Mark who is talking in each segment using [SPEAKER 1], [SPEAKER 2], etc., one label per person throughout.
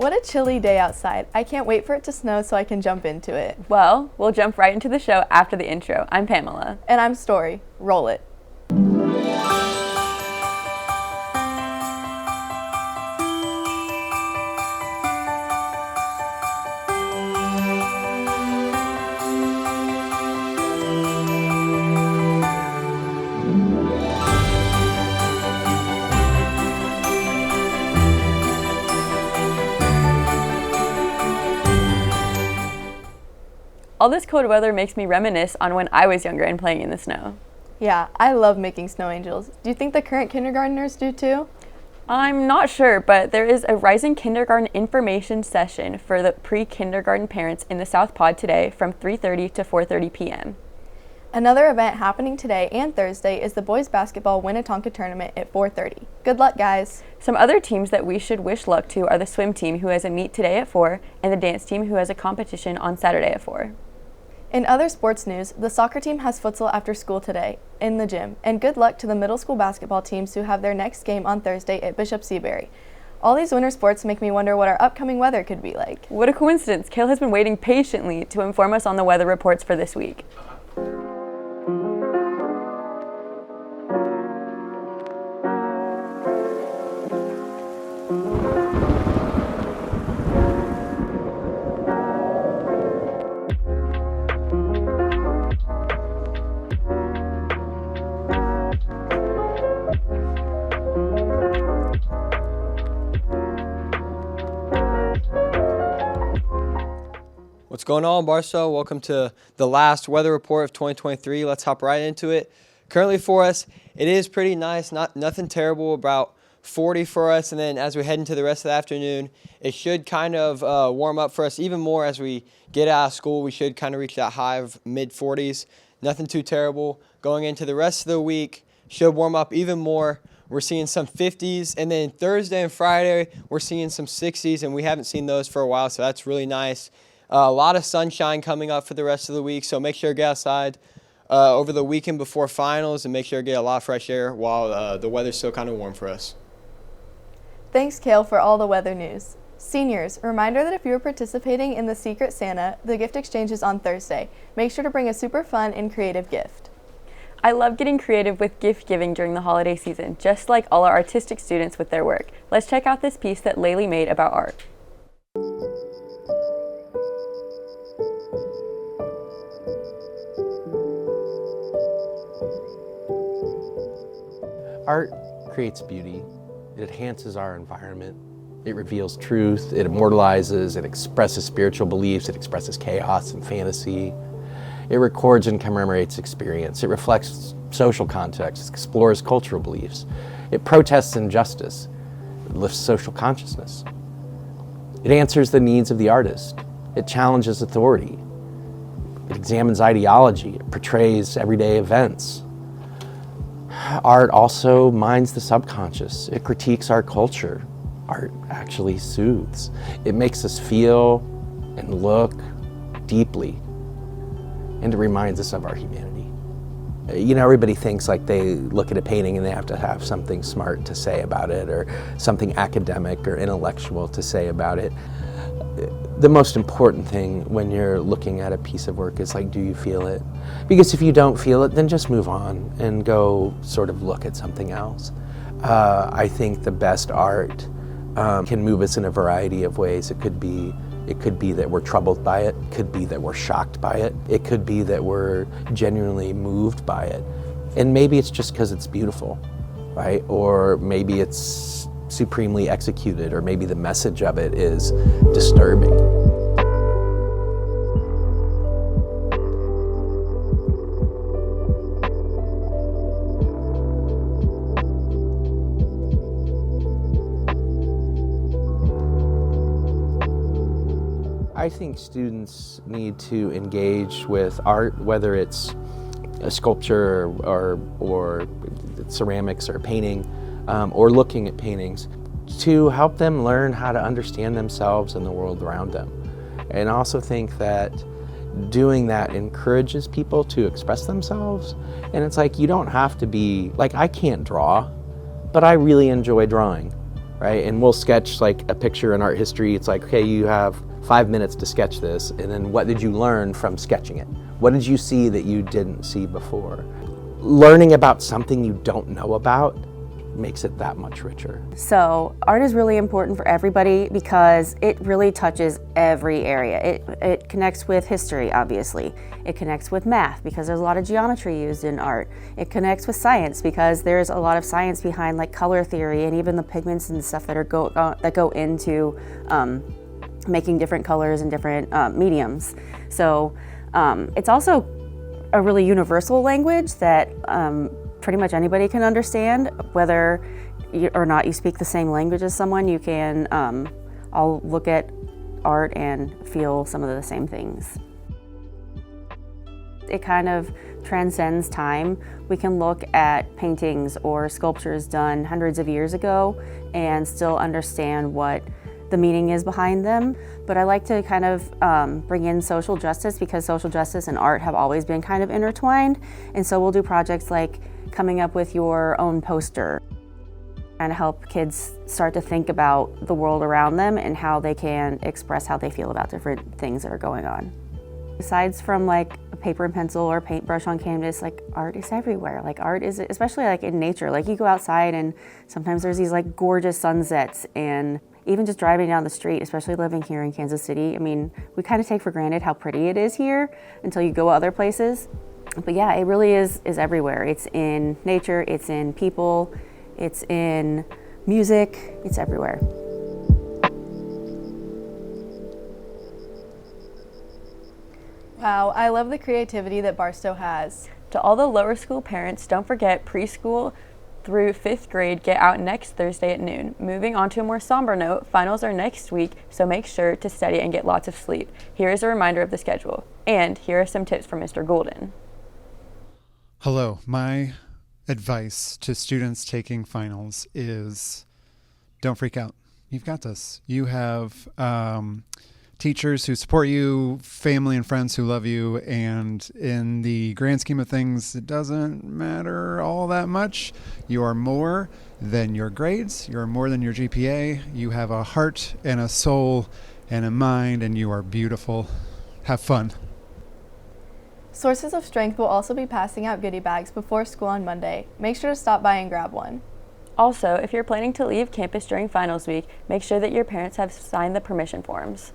[SPEAKER 1] What a chilly day outside. I can't wait for it to snow so I can jump into it.
[SPEAKER 2] Well, we'll jump right into the show after the intro. I'm Pamela.
[SPEAKER 1] And I'm Story. Roll it.
[SPEAKER 2] All this cold weather makes me reminisce on when I was younger and playing in the snow.
[SPEAKER 1] Yeah, I love making snow angels. Do you think the current kindergartners do too?
[SPEAKER 2] I'm not sure, but there is a Rising Kindergarten information session for the pre-kindergarten parents in the South Pod today from 3:30 to 4:30 p.m.
[SPEAKER 1] Another event happening today and Thursday is the boys basketball Winnetonka tournament at 4:30. Good luck, guys.
[SPEAKER 2] Some other teams that we should wish luck to are the swim team, who has a meet today at 4, and the dance team, who has a competition on Saturday at 4.
[SPEAKER 1] In other sports news, the soccer team has futsal after school today in the gym, and good luck to the middle school basketball teams who have their next game on Thursday at Bishop Seabury. All these winter sports make me wonder what our upcoming weather could be like.
[SPEAKER 2] What a coincidence. Kale has been waiting patiently to inform us on the weather reports for this week.
[SPEAKER 3] What's going on, Barstow? Welcome to the last weather report of 2023. Let's hop right into it. Currently for us, it is pretty nice, nothing terrible, about 40 for us, and then as we head into the rest of the afternoon, it should kind of warm up for us even more as we get out of school. We should kind of reach that high of mid-40s. Nothing too terrible. Going into the rest of the week, should warm up even more. We're seeing some 50s, and then Thursday and Friday, we're seeing some 60s, and we haven't seen those for a while, so that's really nice. A lot of sunshine coming up for the rest of the week, so make sure to get outside over the weekend before finals and make sure to get a lot of fresh air while the weather's still kind of warm for us.
[SPEAKER 1] Thanks, Kale, for all the weather news. Seniors, reminder that if you are participating in the Secret Santa, the gift exchange is on Thursday. Make sure to bring a super fun and creative gift.
[SPEAKER 2] I love getting creative with gift giving during the holiday season, just like all our artistic students with their work. Let's check out this piece that Laylee made about art.
[SPEAKER 4] Art creates beauty. It enhances our environment. It reveals truth. It immortalizes. It expresses spiritual beliefs. It expresses chaos and fantasy. It records and commemorates experience. It reflects social context. It explores cultural beliefs. It protests injustice. It lifts social consciousness. It answers the needs of the artist. It challenges authority. It examines ideology. It portrays everyday events. Art also mines the subconscious. It critiques our culture. Art actually soothes. It makes us feel and look deeply, and it reminds us of our humanity. You know, everybody thinks like they look at a painting and they have to have something smart to say about it or something academic or intellectual to say about it. The most important thing when you're looking at a piece of work is like, do you feel it? Because if you don't feel it, then just move on and go sort of look at something else. I think the best art can move us in a variety of ways. It could be that we're troubled by it. It could be that we're shocked by it. It could be that we're genuinely moved by it. And maybe it's just because it's beautiful, right? Or maybe it's supremely executed, or maybe the message of it is disturbing. I think students need to engage with art, whether it's a sculpture or ceramics or painting, or looking at paintings, to help them learn how to understand themselves and the world around them. And I also think that doing that encourages people to express themselves. And it's like, you don't have to be, like, I can't draw, but I really enjoy drawing. right? And we'll sketch like a picture in art history. It's like, okay, you have 5 minutes to sketch this, and then what did you learn from sketching it? What did you see that you didn't see before? Learning about something you don't know about makes it that much richer.
[SPEAKER 5] So art is really important for everybody because it really touches every area. It connects with history, obviously. It connects with math because there's a lot of geometry used in art. It connects with science because there's a lot of science behind like color theory and even the pigments and stuff that go into making different colors and different mediums. So it's also a really universal language that pretty much anybody can understand. Whether or not you speak the same language as someone, you can all look at art and feel some of the same things. It kind of transcends time. We can look at paintings or sculptures done hundreds of years ago and still understand what the meaning is behind them. But I like to kind of bring in social justice because social justice and art have always been kind of intertwined. And so we'll do projects like coming up with your own poster and help kids start to think about the world around them and how they can express how they feel about different things that are going on. Besides from like a paper and pencil or paintbrush on canvas, like art is everywhere. Like art is, especially like in nature, like you go outside and sometimes there's these like gorgeous sunsets, and even just driving down the street, especially living here in Kansas City, I mean, we kind of take for granted how pretty it is here until you go other places. But yeah, it really is everywhere. It's in nature, it's in people, it's in music, it's everywhere.
[SPEAKER 1] Wow, I love the creativity that Barstow has.
[SPEAKER 2] To all the lower school parents, don't forget preschool through 5th grade get out next Thursday at noon. Moving on to a more somber note, finals are next week, so make sure to study and get lots of sleep. Here is a reminder of the schedule. And here are some tips from Mr. Golden.
[SPEAKER 6] Hello, my advice to students taking finals is don't freak out. You've got this. You have teachers who support you, family and friends who love you, and in the grand scheme of things, it doesn't matter all that much. You are more than your grades. You are more than your GPA. You have a heart and a soul and a mind, and you are beautiful. Have fun.
[SPEAKER 1] Sources of Strength will also be passing out goodie bags before school on Monday. Make sure to stop by and grab one.
[SPEAKER 2] Also, if you're planning to leave campus during finals week, make sure that your parents have signed the permission forms.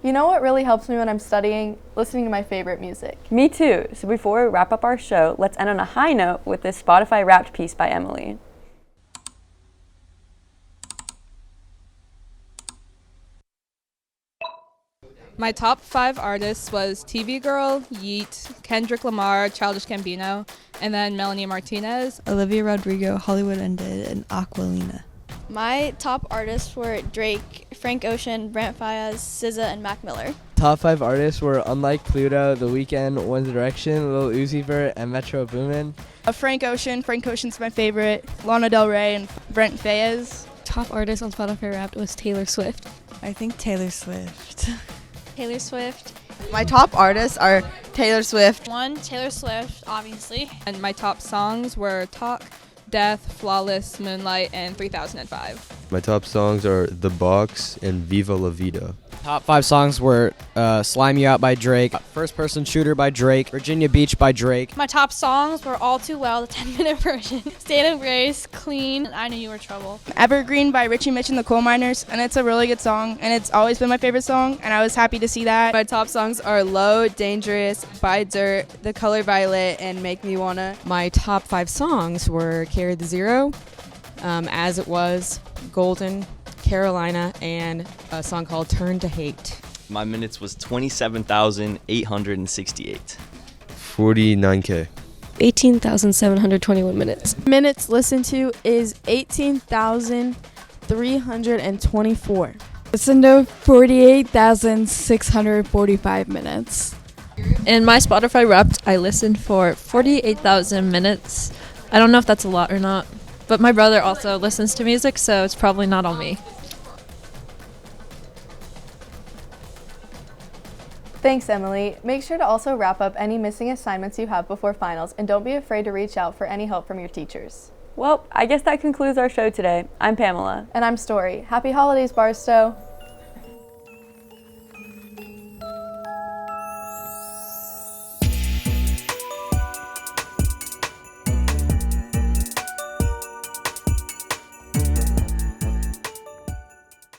[SPEAKER 1] You know what really helps me when I'm studying? Listening to my favorite music.
[SPEAKER 2] Me too. So before we wrap up our show, let's end on a high note with this Spotify Wrapped piece by Emily.
[SPEAKER 7] My top 5 artists was TV Girl, Yeet, Kendrick Lamar, Childish Gambino, and then Melanie Martinez,
[SPEAKER 8] Olivia Rodrigo, Hollywood Undead, and Aquilina.
[SPEAKER 9] My top artists were Drake, Frank Ocean, Brent Faiyaz, SZA, and Mac Miller.
[SPEAKER 10] Top 5 artists were Unlike Pluto, The Weeknd, One Direction, Lil Uzi Vert, and Metro Boomin.
[SPEAKER 11] Frank Ocean's my favorite, Lana Del Rey, and Brent Faiyaz.
[SPEAKER 12] Top artist on Spotify Wrapped was Taylor Swift.
[SPEAKER 8] I think Taylor Swift.
[SPEAKER 9] Taylor Swift.
[SPEAKER 13] My top artists are Taylor Swift.
[SPEAKER 9] One, Taylor Swift, obviously.
[SPEAKER 7] And my top songs were Talk, Death, Flawless, Moonlight, and 3005.
[SPEAKER 14] My top songs are The Box and Viva La Vida.
[SPEAKER 15] Top 5 songs were Slime You Out by Drake, First Person Shooter by Drake, Virginia Beach by Drake.
[SPEAKER 9] My top songs were All Too Well, the 10-minute version, State of Grace, Clean, and I Knew You Were Trouble.
[SPEAKER 11] Evergreen by Richie Mitch and the Coal Miners, and it's a really good song, and it's always been my favorite song, and I was happy to see that.
[SPEAKER 16] My top songs are Low, Dangerous, By Dirt, The Color Violet, and Make Me Wanna.
[SPEAKER 17] My top 5 songs were Carry the Zero, As It Was, Golden, Carolina, and a song called Turn to Hate.
[SPEAKER 18] My minutes was 27,868.
[SPEAKER 14] 49K.
[SPEAKER 12] 18,721 minutes.
[SPEAKER 19] Minutes listened to is 18,324.
[SPEAKER 20] Listened to 48,645 minutes.
[SPEAKER 21] In my Spotify Wrapped, I listened for 48,000 minutes. I don't know if that's a lot or not, but my brother also listens to music, so it's probably not on me.
[SPEAKER 1] Thanks, Emily. Make sure to also wrap up any missing assignments you have before finals, and don't be afraid to reach out for any help from your teachers.
[SPEAKER 2] Well, I guess that concludes our show today. I'm Pamela.
[SPEAKER 1] And I'm Story. Happy holidays, Barstow.